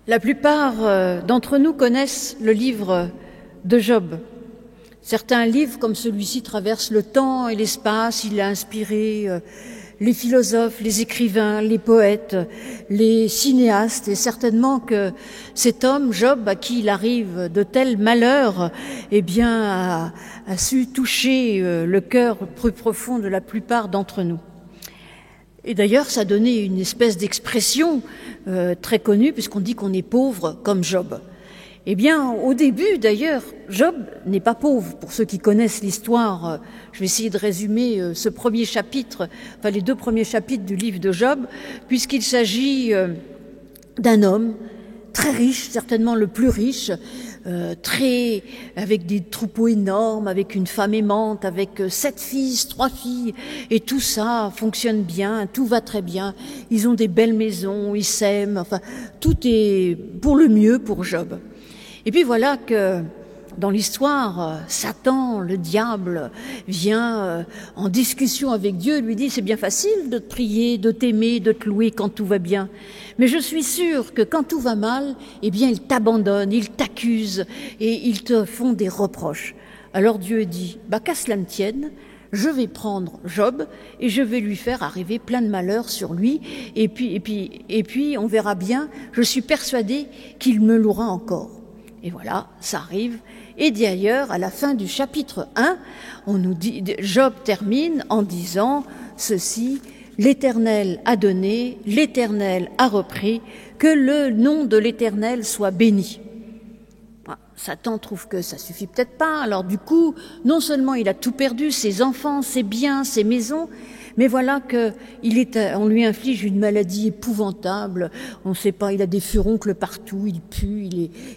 La plupart d'entre nous connaissent le livre de Job. Certains livres comme celui-ci traversent le temps et l'espace. Il a inspiré les philosophes, les écrivains, les poètes, les cinéastes. Et certainement que cet homme, Job, à qui il arrive de tels malheurs, a su toucher le cœur plus profond de la plupart d'entre nous. Et d'ailleurs, ça a donné une espèce d'expression très connue, puisqu'on dit qu'on est pauvre comme Job. Eh bien, au début, d'ailleurs, Job n'est pas pauvre. Pour ceux qui connaissent l'histoire, je vais essayer de résumer ce premier chapitre, enfin les 2 premiers chapitres du livre de Job, puisqu'il s'agit d'un homme très riche, certainement le plus riche, avec des troupeaux énormes, avec une femme aimante, avec 7 fils, 3 filles, et tout ça fonctionne bien, tout va très bien. Ils ont des belles maisons, ils s'aiment, enfin, tout est pour le mieux pour Job. Et puis voilà que dans l'histoire, Satan, le diable, vient en discussion avec Dieu, lui dit « C'est bien facile de te prier, de t'aimer, de te louer quand tout va bien. Mais je suis sûr que quand tout va mal, eh bien, ils t'abandonnent, ils t'accusent et ils te font des reproches. » Alors Dieu dit « Qu'à cela ne tienne, je vais prendre Job et je vais lui faire arriver plein de malheurs sur lui. Et puis, on verra bien, je suis persuadée qu'il me louera encore. » Et voilà, ça arrive. Et d'ailleurs, à la fin du chapitre 1, on nous dit, Job termine en disant ceci, « L'Éternel a donné, l'Éternel a repris, que le nom de l'Éternel soit béni. » Satan trouve que ça suffit peut-être pas. Alors du coup, non seulement il a tout perdu, ses enfants, ses biens, ses maisons, mais voilà on lui inflige une maladie épouvantable. On ne sait pas, il a des furoncles partout, il pue,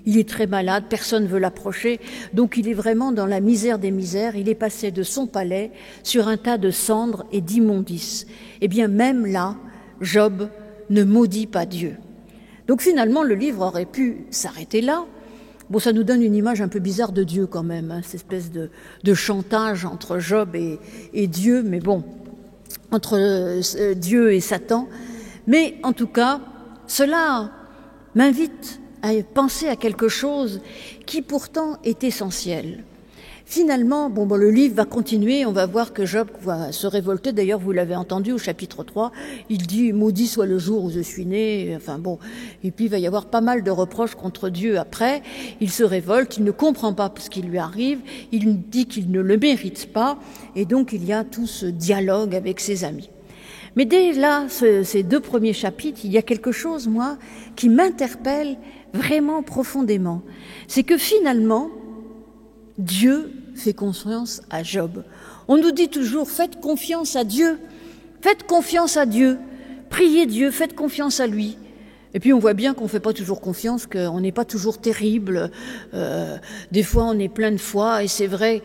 il est très malade, personne ne veut l'approcher. Donc il est vraiment dans la misère des misères. Il est passé de son palais sur un tas de cendres et d'immondices. Eh bien, même là, Job ne maudit pas Dieu. Donc finalement, le livre aurait pu s'arrêter là. Bon, ça nous donne une image un peu bizarre de Dieu quand même, hein, cette espèce de chantage entre Job et Dieu, mais bon, entre Dieu et Satan. Mais en tout cas, cela m'invite à penser à quelque chose qui pourtant est essentiel. Finalement, le livre va continuer, on va voir que Job va se révolter. D'ailleurs, vous l'avez entendu au chapitre 3, il dit « Maudit soit le jour où je suis né ». Et puis il va y avoir pas mal de reproches contre Dieu après. Il se révolte, il ne comprend pas ce qui lui arrive, il dit qu'il ne le mérite pas, et donc il y a tout ce dialogue avec ses amis. Mais dès là, ces 2 premiers chapitres, il y a quelque chose, moi, qui m'interpelle vraiment profondément. C'est que finalement, Dieu fait confiance à Job. On nous dit toujours, faites confiance à Dieu, priez Dieu, faites confiance à lui. Et puis on voit bien qu'on ne fait pas toujours confiance, qu'on n'est pas toujours terrible. Des fois on est plein de foi, et c'est vrai,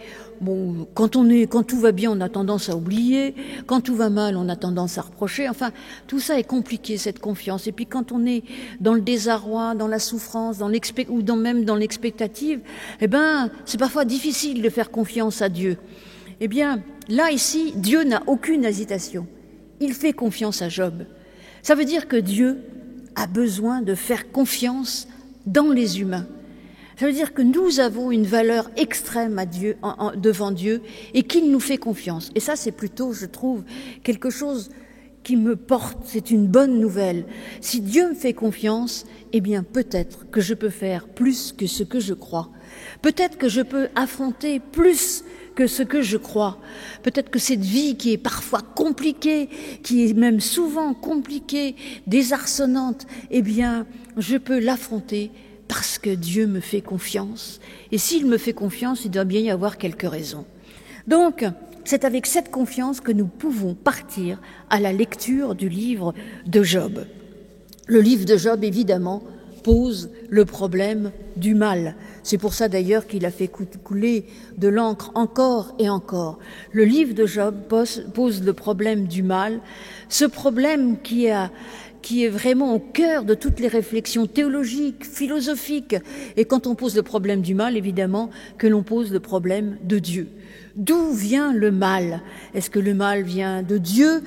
quand tout va bien, on a tendance à oublier, quand tout va mal, on a tendance à reprocher. Enfin, tout ça est compliqué, cette confiance. Et puis quand on est dans le désarroi, dans la souffrance, même dans l'expectative, c'est parfois difficile de faire confiance à Dieu. Eh bien, là, ici, Dieu n'a aucune hésitation. Il fait confiance à Job. Ça veut dire que Dieu a besoin de faire confiance dans les humains. Ça veut dire que nous avons une valeur extrême à Dieu, devant Dieu, et qu'il nous fait confiance. Et ça, c'est plutôt, je trouve, quelque chose qui me porte. C'est une bonne nouvelle. Si Dieu me fait confiance, eh bien, peut-être que je peux faire plus que ce que je crois. Peut-être que je peux affronter plus que ce que je crois. Peut-être que cette vie qui est parfois compliquée, qui est même souvent compliquée, désarçonnante, eh bien, je peux l'affronter parce que Dieu me fait confiance. Et s'il me fait confiance, il doit bien y avoir quelques raisons. Donc, c'est avec cette confiance que nous pouvons partir à la lecture du livre de Job. Le livre de Job, évidemment, pose le problème du mal. C'est pour ça d'ailleurs qu'il a fait couler de l'encre encore et encore. Le livre de Job pose le problème du mal, ce problème qui est vraiment au cœur de toutes les réflexions théologiques, philosophiques. Et quand on pose le problème du mal, évidemment, que l'on pose le problème de Dieu. D'où vient le mal? Est-ce que le mal vient de Dieu?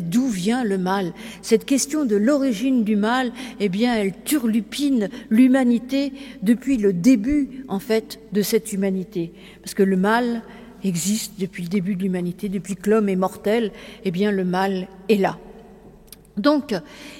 D'où vient le mal? Cette question de l'origine du mal, eh bien, elle turlupine l'humanité depuis le début, en fait, de cette humanité. Parce que le mal existe depuis le début de l'humanité, depuis que l'homme est mortel, eh bien, le mal est là. Donc,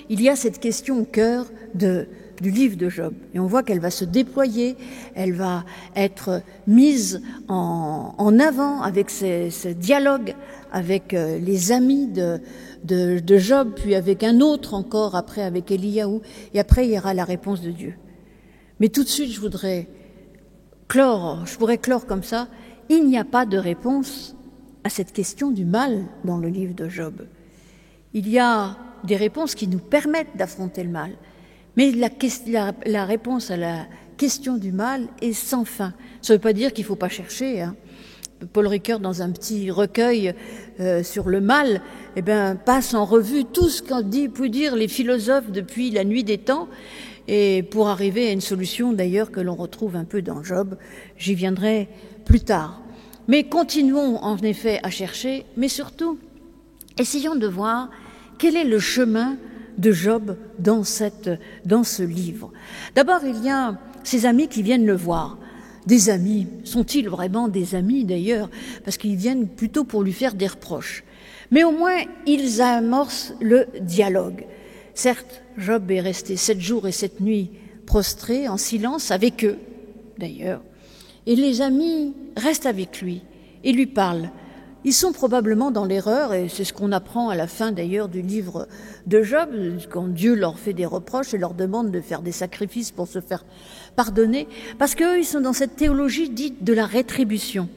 il y a cette question au cœur du livre de Job. Et on voit qu'elle va se déployer, elle va être mise en avant avec ce dialogue avec les amis de Job, puis avec un autre encore, après avec Eliyahu, et après il y aura la réponse de Dieu. Mais tout de suite, je pourrais clore comme ça, il n'y a pas de réponse à cette question du mal dans le livre de Job. Il y a des réponses qui nous permettent d'affronter le mal. Mais la réponse à la question du mal est sans fin. Ça ne veut pas dire qu'il ne faut pas chercher. Hein. Paul Ricoeur, dans un petit recueil sur le mal, eh ben, passe en revue tout ce qu'ont pu dire les philosophes depuis la nuit des temps, et pour arriver à une solution d'ailleurs que l'on retrouve un peu dans Job. J'y viendrai plus tard. Mais continuons en effet à chercher, mais surtout, essayons de voir quel est le chemin de Job dans ce livre. D'abord, il y a ses amis qui viennent le voir. Des amis, sont-ils vraiment des amis d'ailleurs? Parce qu'ils viennent plutôt pour lui faire des reproches. Mais au moins, ils amorcent le dialogue. Certes, Job est resté 7 jours et 7 nuits prostré, en silence, avec eux d'ailleurs. Et les amis restent avec lui et lui parlent. Ils sont probablement dans l'erreur, et c'est ce qu'on apprend à la fin d'ailleurs du livre de Job, quand Dieu leur fait des reproches et leur demande de faire des sacrifices pour se faire pardonner, parce qu'eux, ils sont dans cette théologie dite de la rétribution.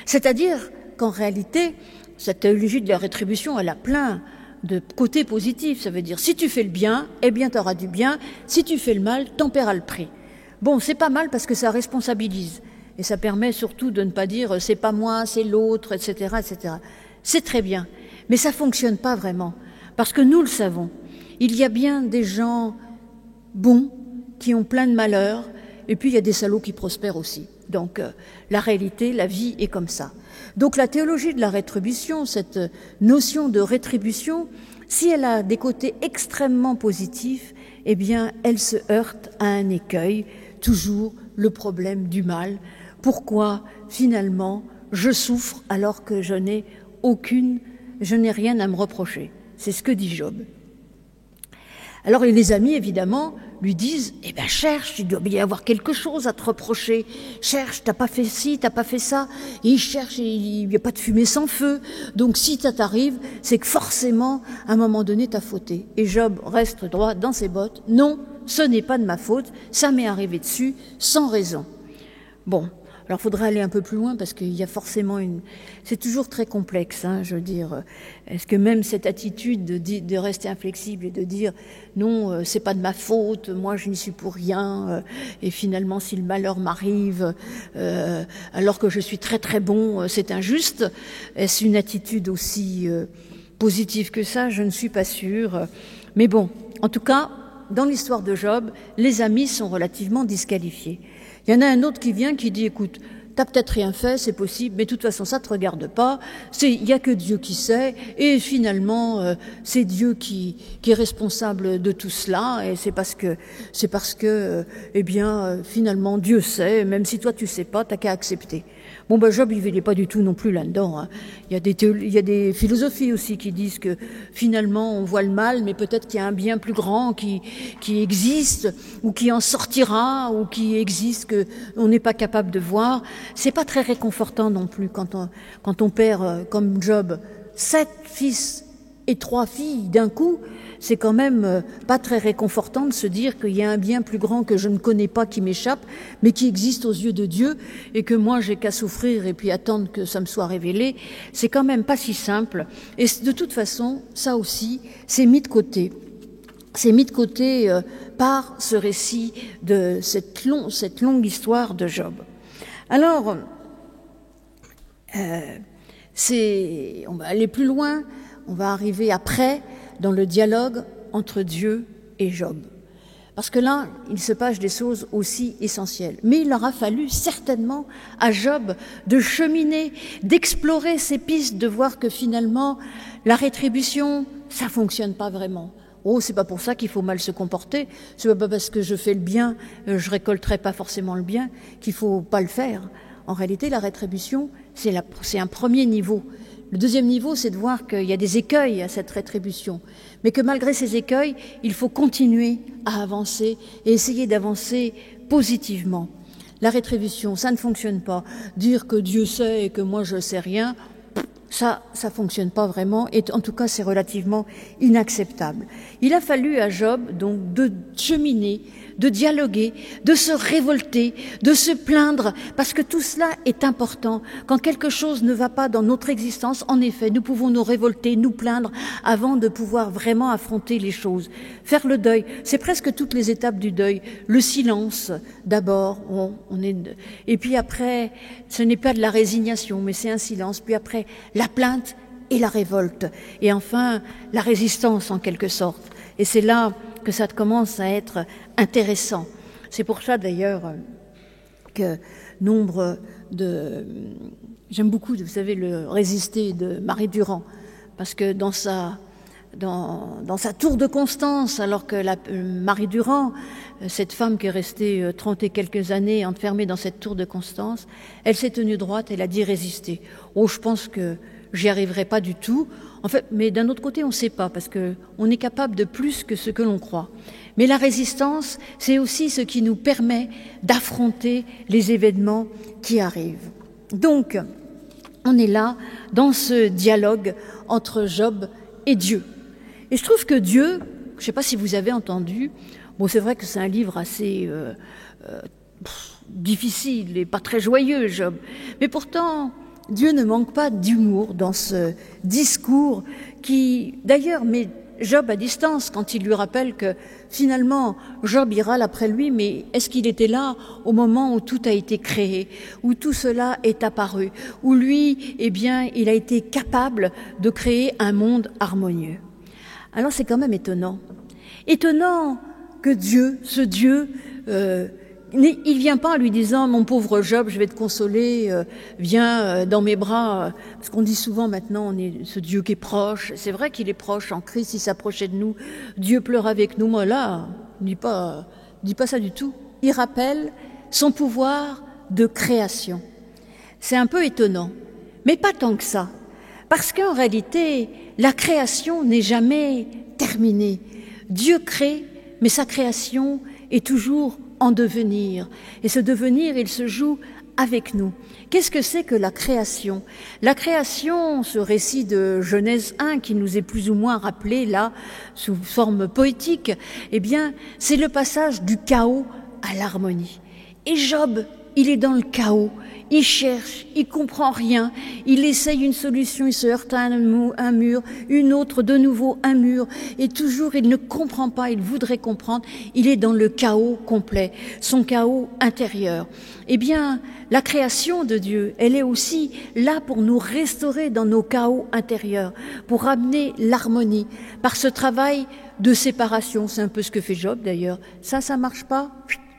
C'est-à-dire qu'en réalité, cette théologie de la rétribution, elle a plein de côtés positifs. Ça veut dire, si tu fais le bien, eh bien tu auras du bien, si tu fais le mal, t'en paieras le prix. Bon, c'est pas mal parce que ça responsabilise. Et ça permet surtout de ne pas dire « c'est pas moi, c'est l'autre », etc., etc. C'est très bien, mais ça fonctionne pas vraiment. Parce que nous le savons, il y a bien des gens bons qui ont plein de malheurs, et puis il y a des salauds qui prospèrent aussi. Donc la réalité, la vie est comme ça. Donc la théologie de la rétribution, cette notion de rétribution, si elle a des côtés extrêmement positifs, eh bien elle se heurte à un écueil, toujours le problème du mal. Pourquoi, finalement, je souffre alors que je n'ai rien à me reprocher? C'est ce que dit Job. Alors les amis, évidemment, lui disent « Eh bien, cherche, il doit y avoir quelque chose à te reprocher. Cherche, t'as pas fait ci, t'as pas fait ça. » Et il cherche, et il n'y a pas de fumée sans feu. Donc si ça t'arrive, c'est que forcément, à un moment donné, t'as fauté. Et Job reste droit dans ses bottes. « Non, ce n'est pas de ma faute, ça m'est arrivé dessus, sans raison. » Bon. Alors, il faudra aller un peu plus loin parce qu'il y a forcément c'est toujours très complexe, hein, je veux dire. Est-ce que même cette attitude de rester inflexible et de dire non, c'est pas de ma faute, moi je n'y suis pour rien, et finalement si le malheur m'arrive, alors que je suis très très bon, c'est injuste. Est-ce une attitude aussi positive que ça? Je ne suis pas sûre. Mais bon, en tout cas, dans l'histoire de Job, les amis sont relativement disqualifiés. Il y en a un autre qui vient, qui dit, écoute, t'as peut-être rien fait, c'est possible, mais de toute façon, ça te regarde pas. Il y a que Dieu qui sait, et finalement, c'est Dieu qui est responsable de tout cela, et c'est parce que, eh bien, finalement, Dieu sait, même si toi tu sais pas, t'as qu'à accepter. Bon, ben, Job, il n'est pas du tout non plus là-dedans, hein. Il y a des philosophies aussi qui disent que finalement, on voit le mal, mais peut-être qu'il y a un bien plus grand qui existe, ou qui en sortira, ou qui existe, que on n'est pas capable de voir. C'est pas très réconfortant non plus quand on perd, comme Job, 7 fils et 3 filles d'un coup. C'est quand même pas très réconfortant de se dire qu'il y a un bien plus grand que je ne connais pas qui m'échappe, mais qui existe aux yeux de Dieu, et que moi j'ai qu'à souffrir et puis attendre que ça me soit révélé. C'est quand même pas si simple. Et de toute façon, ça aussi, c'est mis de côté. C'est mis de côté par ce récit de cette longue histoire de Job. Alors, on va aller plus loin, on va arriver après dans le dialogue entre Dieu et Job. Parce que là, il se passe des choses aussi essentielles. Mais il aura fallu certainement à Job de cheminer, d'explorer ces pistes, de voir que finalement, la rétribution, ça fonctionne pas vraiment. Oh, c'est pas pour ça qu'il faut mal se comporter. C'est pas parce que je fais le bien, je récolterai pas forcément le bien, qu'il faut pas le faire. En réalité, la rétribution, c'est un premier niveau. Le deuxième niveau, c'est de voir qu'il y a des écueils à cette rétribution, mais que malgré ces écueils, il faut continuer à avancer et essayer d'avancer positivement. La rétribution, ça ne fonctionne pas. Dire que Dieu sait et que moi je sais rien, ça fonctionne pas vraiment, et en tout cas c'est relativement inacceptable. Il a fallu à Job donc de cheminer, de dialoguer, de se révolter, de se plaindre, parce que tout cela est important. Quand quelque chose ne va pas dans notre existence, en effet, nous pouvons nous révolter, nous plaindre, avant de pouvoir vraiment affronter les choses. Faire le deuil, c'est presque toutes les étapes du deuil. Le silence, d'abord, et puis après, ce n'est pas de la résignation, mais c'est un silence, puis après, la plainte et la révolte, et enfin la résistance en quelque sorte. Et c'est là que ça commence à être intéressant. C'est pour ça d'ailleurs que nombre de... J'aime beaucoup, vous savez, le Résister de Marie Durand, parce que dans sa tour de Constance, alors que Marie Durand, cette femme qui est restée 30 et quelques années enfermée dans cette tour de Constance, elle s'est tenue droite, elle a dit résister. Oh, je pense que j'y arriverai pas du tout. En fait, mais d'un autre côté, on ne sait pas, parce que on est capable de plus que ce que l'on croit. Mais la résistance, c'est aussi ce qui nous permet d'affronter les événements qui arrivent. Donc, on est là, dans ce dialogue entre Job et Dieu. Et je trouve que Dieu, je ne sais pas si vous avez entendu, bon, c'est vrai que c'est un livre assez difficile et pas très joyeux, Job, mais pourtant, Dieu ne manque pas d'humour dans ce discours qui, d'ailleurs, met Job à distance quand il lui rappelle que finalement, Job ira après lui, mais est-ce qu'il était là au moment où tout a été créé, où tout cela est apparu, où lui, eh bien, il a été capable de créer un monde harmonieux. Alors c'est quand même étonnant. Étonnant que Dieu, ce Dieu, il vient pas en lui disant « Mon pauvre Job, je vais te consoler, viens dans mes bras ». Parce qu'on dit souvent maintenant, on est ce Dieu qui est proche. C'est vrai qu'il est proche, en Christ, il s'approchait de nous. Dieu pleure avec nous. Moi là, il dit pas ça du tout. Il rappelle son pouvoir de création. C'est un peu étonnant, mais pas tant que ça. Parce qu'en réalité, la création n'est jamais terminée. Dieu crée, mais sa création est toujours en devenir. Et ce devenir, il se joue avec nous. Qu'est-ce que c'est que la création ? La création, ce récit de Genèse 1 qui nous est plus ou moins rappelé là, sous forme poétique, eh bien, c'est le passage du chaos à l'harmonie. Et Job, il est dans le chaos. Il cherche, il comprend rien, il essaye une solution, il se heurte à un mur, une autre, de nouveau un mur, et toujours il ne comprend pas, il voudrait comprendre, il est dans le chaos complet, son chaos intérieur. Eh bien, la création de Dieu, elle est aussi là pour nous restaurer dans nos chaos intérieurs, pour ramener l'harmonie, par ce travail de séparation. C'est un peu ce que fait Job d'ailleurs. Ça marche pas,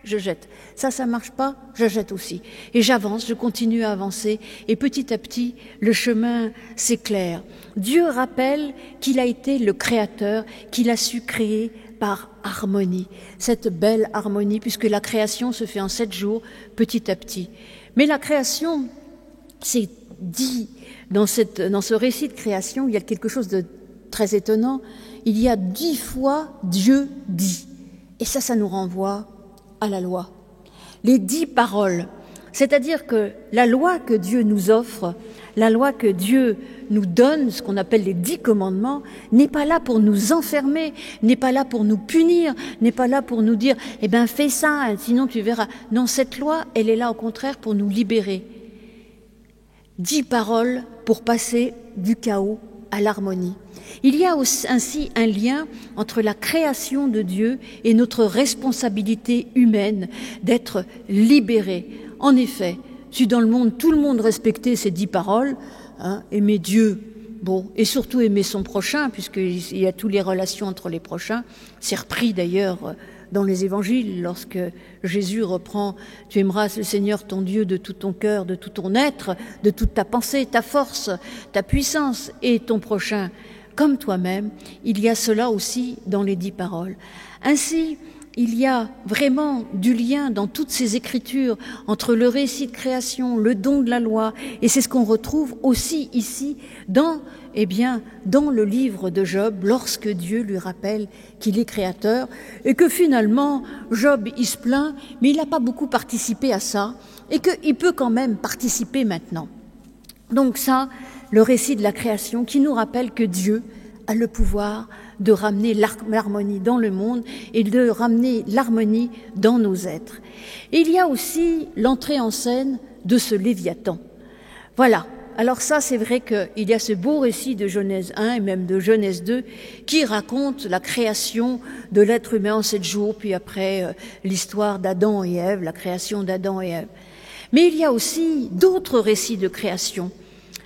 je jette. Ça marche pas, je jette aussi. Et j'avance, je continue à avancer, et petit à petit, le chemin s'éclaire. Dieu rappelle qu'il a été le créateur, qu'il a su créer par harmonie. Cette belle harmonie, puisque la création se fait en 7 jours, petit à petit. Mais la création, c'est dit, dans ce récit de création, il y a quelque chose de très étonnant. Il y a 10 fois Dieu dit. Et ça nous renvoie à la loi. Les 10 paroles, c'est-à-dire que la loi que Dieu nous offre, la loi que Dieu nous donne, ce qu'on appelle les 10 commandements, n'est pas là pour nous enfermer, n'est pas là pour nous punir, n'est pas là pour nous dire « Eh ben fais ça, sinon tu verras ». Non, cette loi, elle est là au contraire pour nous libérer. 10 paroles pour passer du chaos à l'harmonie. Il y a ainsi un lien entre la création de Dieu et notre responsabilité humaine d'être libérés. En effet, si dans le monde, tout le monde respectait ces 10 paroles, aimer Dieu, et surtout aimer son prochain, puisqu'il y a toutes les relations entre les prochains, c'est repris d'ailleurs dans les évangiles, lorsque Jésus reprend « Tu aimeras le Seigneur ton Dieu de tout ton cœur, de tout ton être, de toute ta pensée, ta force, ta puissance et ton prochain comme toi-même », il y a cela aussi dans les 10 paroles. Ainsi, il y a vraiment du lien dans toutes ces écritures entre le récit de création, le don de la loi, et c'est ce qu'on retrouve aussi ici dans le livre de Job, lorsque Dieu lui rappelle qu'il est créateur et que finalement Job il se plaint, mais il n'a pas beaucoup participé à ça et qu'il peut quand même participer maintenant. Donc ça, le récit de la création qui nous rappelle que Dieu a le pouvoir de ramener l'harmonie dans le monde et de ramener l'harmonie dans nos êtres. Et il y a aussi l'entrée en scène de ce Léviathan. Voilà. Alors ça, c'est vrai qu'il y a ce beau récit de Genèse 1 et même de Genèse 2 qui raconte la création de l'être humain en 7 jours, puis après l'histoire d'Adam et Ève, la création d'Adam et Ève. Mais il y a aussi d'autres récits de création,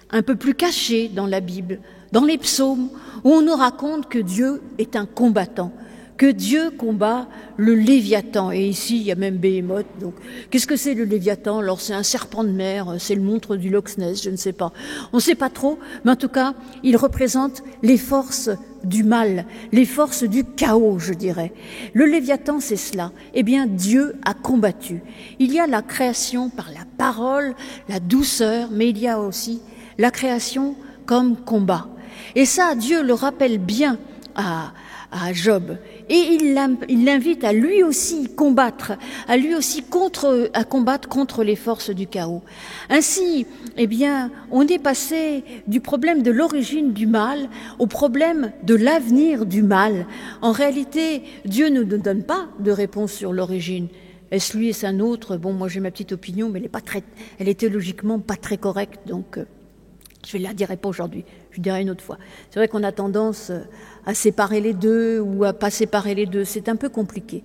un peu plus cachés dans la Bible, dans les psaumes, où on nous raconte que Dieu est un combattant, que Dieu combat le Léviathan. Et ici, il y a même Béhémoth. Donc, qu'est-ce que c'est le Léviathan? Alors, c'est un serpent de mer, c'est le monstre du Loch Ness, je ne sais pas. On ne sait pas trop, mais en tout cas, il représente les forces du mal, les forces du chaos, je dirais. Le Léviathan, c'est cela. Eh bien, Dieu a combattu. Il y a la création par la parole, la douceur, mais il y a aussi la création comme combat. Et ça, Dieu le rappelle bien à Job. Et il l'invite à lui aussi combattre, à combattre contre les forces du chaos. Ainsi, on est passé du problème de l'origine du mal au problème de l'avenir du mal. En réalité, Dieu ne nous donne pas de réponse sur l'origine. Est-ce lui, est-ce un autre? Bon, moi j'ai ma petite opinion, mais elle est théologiquement pas très correcte, donc je ne la dirai pas aujourd'hui, je dirai une autre fois. C'est vrai qu'on a tendance à séparer les deux ou à pas séparer les deux, c'est un peu compliqué.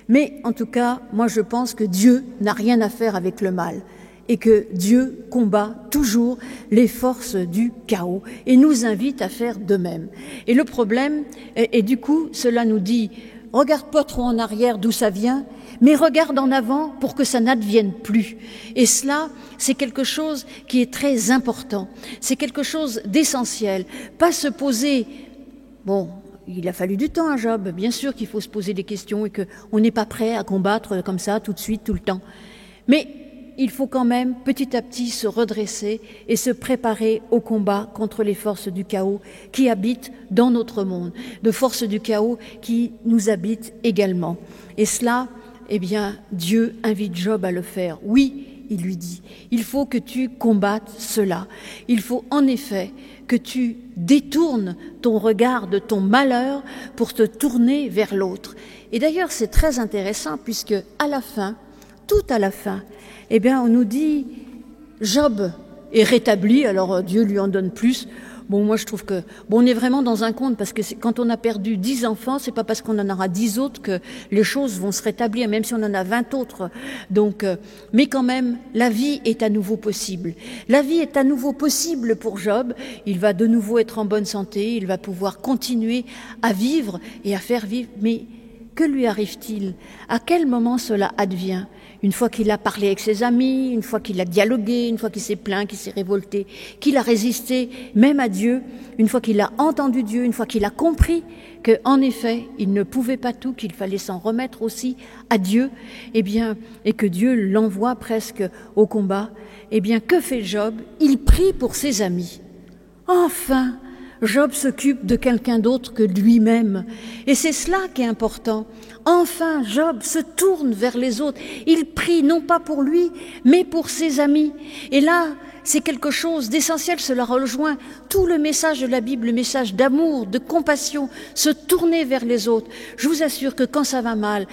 Mais en tout cas, moi je pense que Dieu n'a rien à faire avec le mal et que Dieu combat toujours les forces du chaos et nous invite à faire de même. Et le problème, et du coup, cela nous dit, regarde pas trop en arrière d'où ça vient, mais regarde en avant pour que ça n'advienne plus. Et cela, c'est quelque chose qui est très important. C'est quelque chose d'essentiel. Pas se poser... Bon, il a fallu du temps à Job. Bien sûr qu'il faut se poser des questions et qu'on n'est pas prêt à combattre comme ça, tout de suite, tout le temps. Mais il faut quand même, petit à petit, se redresser et se préparer au combat contre les forces du chaos qui habitent dans notre monde. De forces du chaos qui nous habitent également. Et cela... Dieu invite Job à le faire. Oui, il lui dit, il faut que tu combattes cela. Il faut en effet que tu détournes ton regard de ton malheur pour te tourner vers l'autre. Et d'ailleurs, c'est très intéressant puisque à la fin, tout à la fin, on nous dit, Job est rétabli, alors Dieu lui en donne plus. Bon, moi, je trouve que, on est vraiment dans un conte parce que quand on a perdu 10 enfants, c'est pas parce qu'on en aura 10 autres que les choses vont se rétablir, même si on en a 20 autres. Donc, mais quand même, la vie est à nouveau possible. La vie est à nouveau possible pour Job. Il va de nouveau être en bonne santé. Il va pouvoir continuer à vivre et à faire vivre. Mais que lui arrive-t-il? À quel moment cela advient? Une fois qu'il a parlé avec ses amis, une fois qu'il a dialogué, une fois qu'il s'est plaint, qu'il s'est révolté, qu'il a résisté même à Dieu, une fois qu'il a entendu Dieu, une fois qu'il a compris qu'en effet, il ne pouvait pas tout, qu'il fallait s'en remettre aussi à Dieu, et que Dieu l'envoie presque au combat, que fait Job? Il prie pour ses amis. Enfin, Job s'occupe de quelqu'un d'autre que lui-même. Et c'est cela qui est important. Enfin, Job se tourne vers les autres. Il prie non pas pour lui, mais pour ses amis. Et là, c'est quelque chose d'essentiel. Cela rejoint tout le message de la Bible, le message d'amour, de compassion, se tourner vers les autres. Je vous assure que quand ça va mal,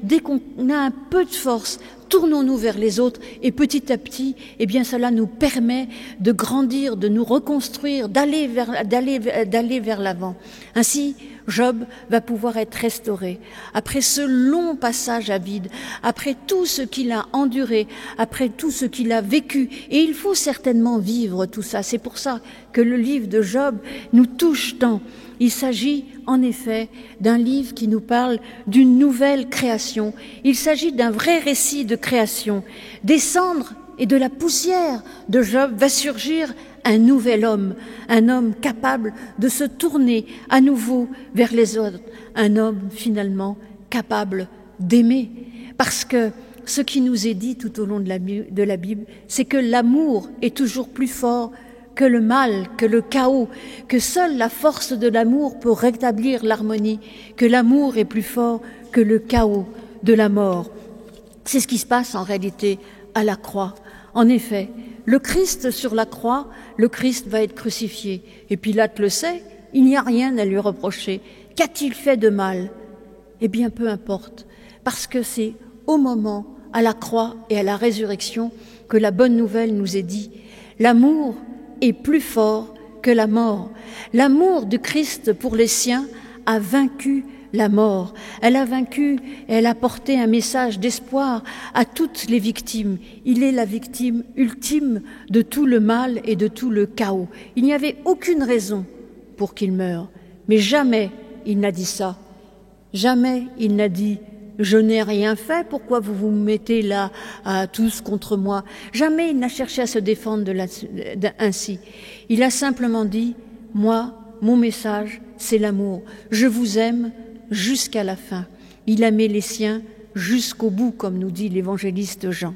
dès qu'on a un peu de force, tournons-nous vers les autres et petit à petit, cela nous permet de grandir, de nous reconstruire, d'aller vers l'avant. Ainsi, Job va pouvoir être restauré. Après ce long passage à vide, après tout ce qu'il a enduré, après tout ce qu'il a vécu, et il faut certainement vivre tout ça. C'est pour ça que le livre de Job nous touche tant. Il s'agit en effet d'un livre qui nous parle d'une nouvelle création. Il s'agit d'un vrai récit de création. Des cendres et de la poussière de Job va surgir un nouvel homme, un homme capable de se tourner à nouveau vers les autres, un homme finalement capable d'aimer. Parce que ce qui nous est dit tout au long de la Bible, c'est que l'amour est toujours plus fort que le mal, que le chaos, que seule la force de l'amour peut rétablir l'harmonie, que l'amour est plus fort que le chaos de la mort. C'est ce qui se passe en réalité à la croix. En effet, le Christ sur la croix, le Christ va être crucifié. Et Pilate le sait, il n'y a rien à lui reprocher. Qu'a-t-il fait de mal? Eh bien, peu importe, parce que c'est au moment, à la croix et à la résurrection, que la bonne nouvelle nous est dit. L'amour est plus fort que la mort. L'amour du Christ pour les siens a vaincu la mort. Elle a vaincu et elle a porté un message d'espoir à toutes les victimes. Il est la victime ultime de tout le mal et de tout le chaos. Il n'y avait aucune raison pour qu'il meure, mais jamais il n'a dit ça. Jamais il n'a dit « je n'ai rien fait, pourquoi vous vous mettez là tous contre moi ?» Jamais il n'a cherché à se défendre ainsi. Il a simplement dit « moi, mon message, c'est l'amour. Je vous aime jusqu'à la fin. » Il aimait les siens jusqu'au bout, comme nous dit l'évangéliste Jean.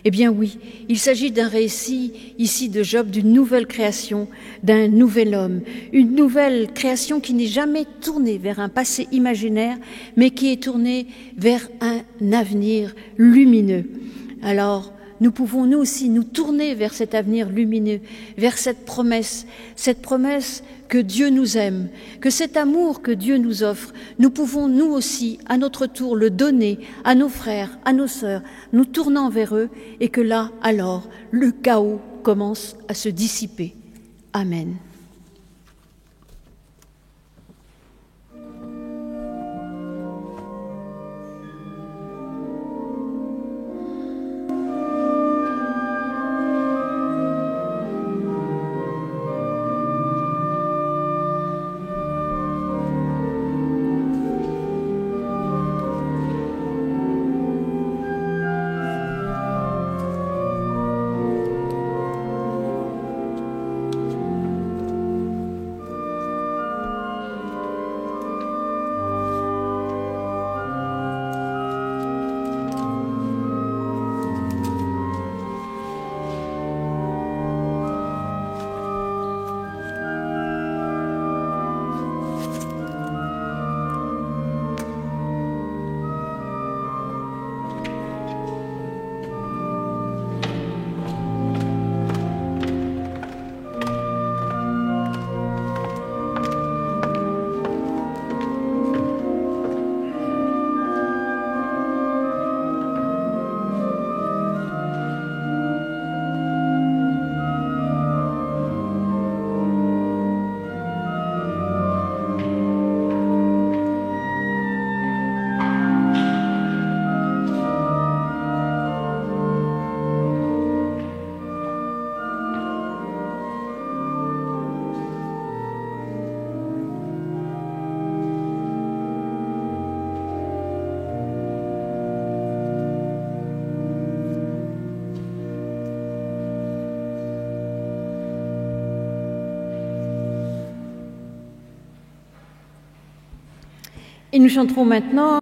Eh bien oui, il s'agit d'un récit ici de Job, d'une nouvelle création, d'un nouvel homme, une nouvelle création qui n'est jamais tournée vers un passé imaginaire, mais qui est tournée vers un avenir lumineux. Alors, nous pouvons nous aussi nous tourner vers cet avenir lumineux, vers cette promesse que Dieu nous aime, que cet amour que Dieu nous offre, nous pouvons nous aussi, à notre tour, le donner à nos frères, à nos sœurs, nous tournant vers eux, et que là, alors, le chaos commence à se dissiper. Amen. Et nous chanterons maintenant